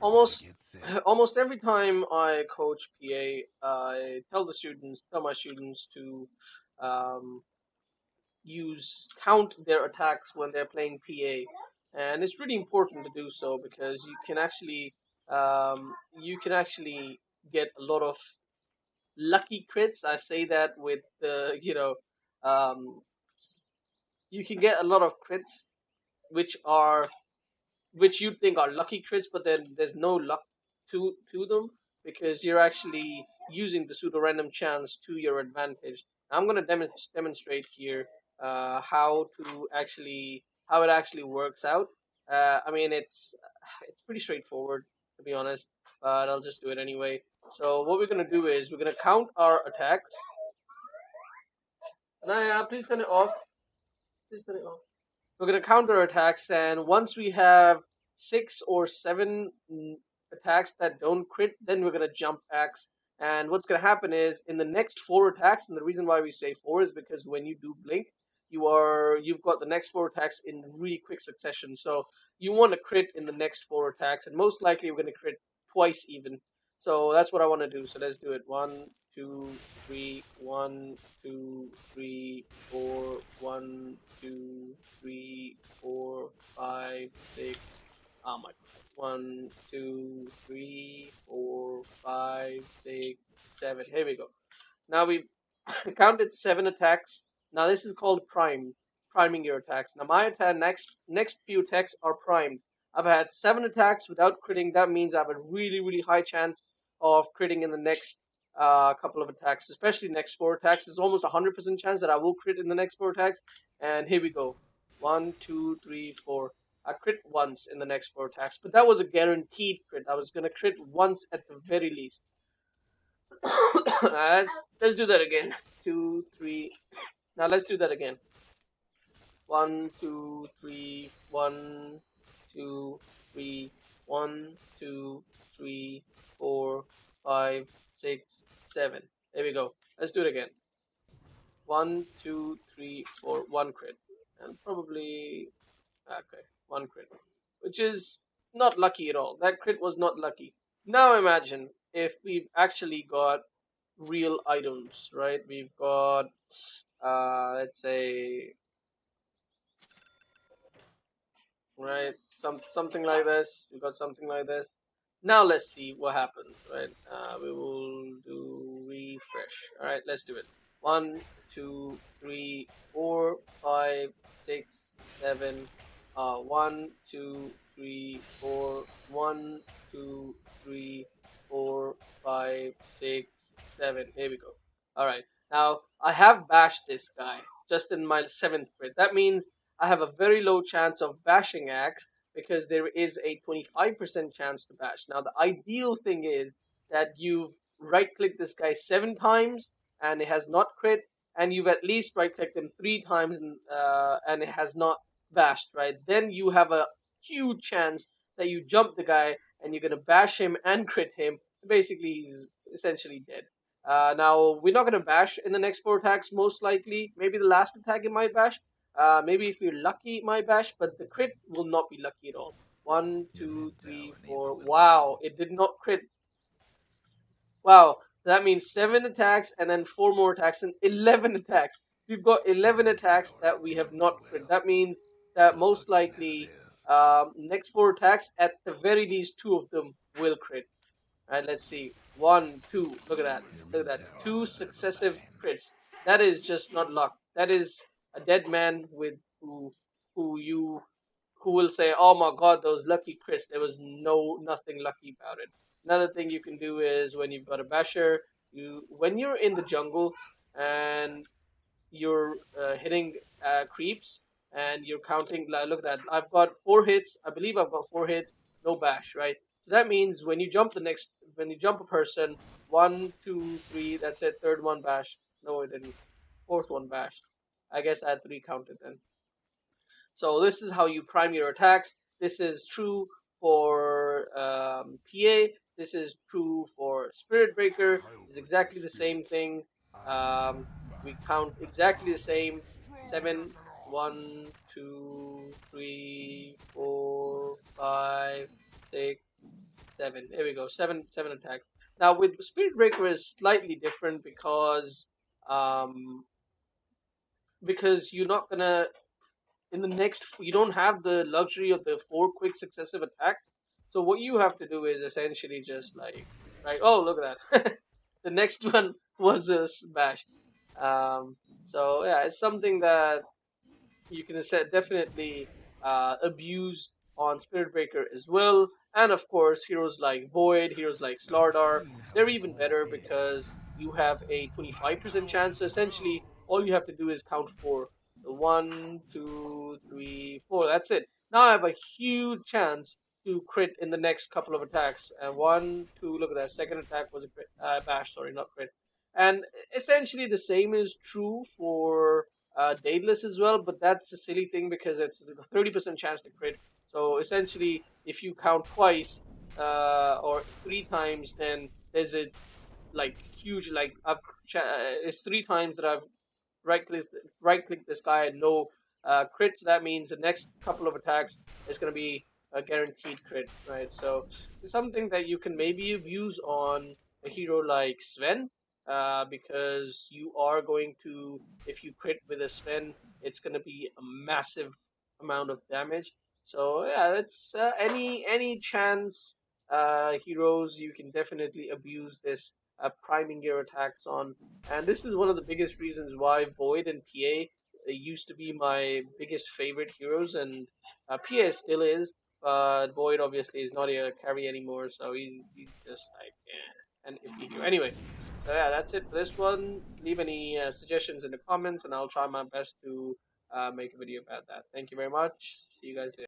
almost almost every time I coach PA, I tell my students to um, count their attacks when they're playing PA, and it's really important to do so because you can actually get a lot of lucky crits. I say that with the um, you can get a lot of crits which are which you think are lucky crits, but then there's no luck to them because you're actually using the pseudo random chance to your advantage. I'm going to demonstrate here how it actually works out. I mean, it's pretty straightforward to be honest, but I'll just do it anyway. So what we're going to do is we're going to count our attacks. Naya, please turn it off. Please turn it off. We're going to counter attacks, and once we have 6 or 7 attacks that don't crit, then we're going to jump axe. And what's going to happen is in the next 4 attacks, and the reason why we say 4 is because when you do blink, you've got the next 4 attacks in really quick succession. So you want to crit in the next 4 attacks, and most likely we're going to crit twice even. So that's what I want to do. So let's do it. 1, 2, 3, 1, 2, 3, 4, 1, 2, 3, 4, 5, 6. Oh my god. 1, 2, 3, 4, 5, 6, 7. Here we go. Now we've counted 7 attacks. Now this is called priming your attacks. Now my next few attacks are primed. I've had 7 attacks without critting. That means I have a really high chance of critting in the next couple of attacks, especially next 4 attacks. There's almost 100% chance that I will crit in the next 4 attacks. And here we go. 1, 2, 3, 4. I crit once in the next 4 attacks, but that was a guaranteed crit. I was gonna crit once at the very least. let's do that again. 2, 3. Now let's do that again. 1, 2, 3, 1, 2, 3, 1, 2, 3, 4, 5, 6, 7. There we go. Let's do it again. 1, 2, 3, 4, 1 crit. And probably okay, 1 crit. Which is not lucky at all. That crit was not lucky. Now imagine if we've actually got real items, right? We've got let's say right something like this. We've got something like this. Now let's see what happens, right? We will do refresh. All right, let's do it. 1, 2, 3, 4, 5, 6, 7. 1, 2, 3, 4. 1, 2, 3, 4, 5, 6, 7. Here we go. All right. Now I have bashed this guy just in my 7th crit. That means I have a very low chance of bashing axe because there is a 25% chance to bash. Now the ideal thing is that you've right-clicked this guy 7 times and it has not crit, and you've at least right-clicked him 3 times and it has not bashed, right? Then you have a huge chance that you jump the guy and you're going to bash him and crit him. Basically, he's essentially dead. Now, we're not going to bash in the next 4 attacks, most likely. Maybe the last attack it might bash. Maybe if you're lucky, it might bash, but the crit will not be lucky at all. 1, 2, 3, 4. Wow, it did not crit. Wow, that means 7 attacks and then 4 more attacks and 11 attacks. We've got 11 attacks that we have not crit. That means that most likely next 4 attacks, at the very least 2 of them will crit. Alright, let's see. 1, 2. Look at that. Look at that. 2 successive crits. That is just not luck. That is a dead man with who will say, "Oh my God, those lucky crits." There was nothing lucky about it. Another thing you can do is when you've got a basher, when you're in the jungle and you're hitting creeps and you're counting. Look at that. I've got 4 hits. I believe I've got 4 hits. No bash, right? So that means when you jump a person, 1, 2, 3. That's it. 3rd one bash. No, it didn't. 4th one bashed. I guess I had 3 counted then. So this is how you prime your attacks. This is true for PA. This is true for Spirit Breaker. It's exactly the same thing. We count exactly the same. 7, 1, 2, 3, 4, 5, 6, 7. There we go. 7 attack. Now with Spirit Breaker is slightly different um because you're not gonna in the next you don't have the luxury of the 4 quick successive attack. So what you have to do is essentially just like right. Oh, look at that. The next one was a smash. So yeah, it's something that you can definitely abuse on Spirit Breaker as well. And of course, heroes like Void, heroes like Slardar, they're even better because you have a 25% chance. So essentially, all you have to do is count 4. So 1, 2, 3, 4. That's it. Now I have a huge chance to crit in the next couple of attacks. And 1, 2, look at that. Second attack was a crit, bash, sorry, not crit. And essentially, the same is true for Daedalus as well, but that's a silly thing because it's a 30% chance to crit. So essentially, if you count twice or 3 times, then there's a like huge like it's 3 times that I've right click this guy and no crit. So that means the next couple of attacks is going to be a guaranteed crit, right? So it's something that you can maybe abuse on a hero like Sven, because you are going to, if you crit with a Sven, it's going to be a massive amount of damage. So yeah, it's any chance heroes you can definitely abuse this priming gear attacks on, and this is one of the biggest reasons why Void and PA used to be my biggest favorite heroes, and PA still is, but Void obviously is not a carry anymore, so he's just like an iffy hero. Anyway, so yeah, that's it for this one. Leave any suggestions in the comments, and I'll try my best to make a video about that. Thank you very much. See you guys later.